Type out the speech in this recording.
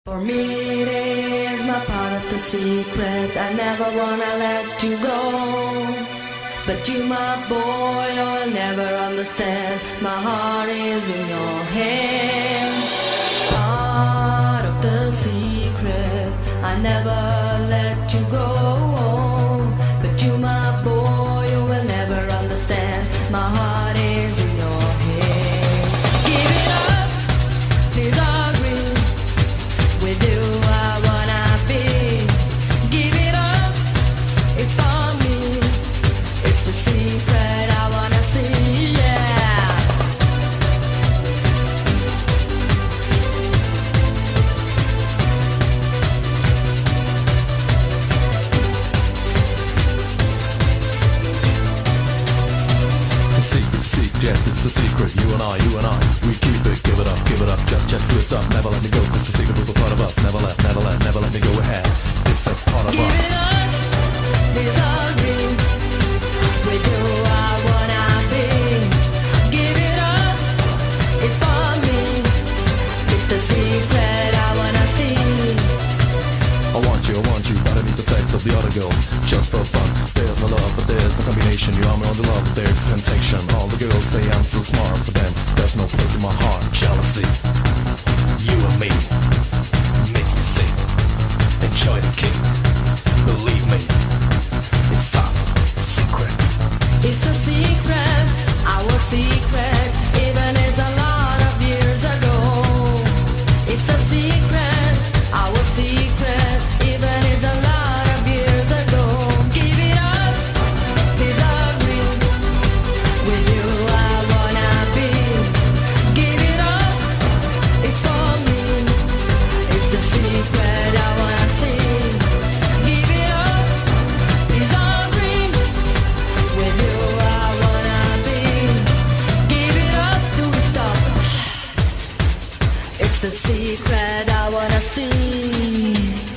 For me it is my part of the secret. I never wanna let you go. But you my boy, you'll never understand. My heart is in your hand. Part of the secret, I never let you go. But you my boy, you will never understand. My heart is in your hand. Give it up, please agree. With you I wanna be. Give it up, it's for me. It's the secret I wanna see, yeah. Yes, it's the secret, you and I, we keep it, give it up, just do it up, never let me go, cause the secret was a part of us, never let me go ahead, it's a part of Give us. it up, please agree. With you I wanna be. Give it up, it's for me. It's the secret I wanna see. I want you, but I need the sex of the other girl, just for fun. There's no love, but there's no combination. You are me on the love, but there's temptation. All the girls say I'm so smart, for them there's no place in my heart. Jealousy, you and me, makes me sick. Enjoy the kick, believe me, it's top secret. It's a secret, our secret, even is a lot of years ago. It's a secret, our secret, even is a lot of years ago. Give it up, please agree. With you I wanna be. Give it up, it's for me. It's the secret I wanna see. Give it up, please agree. With you I wanna be. Give it up, do it stop. It's the secret I wanna see.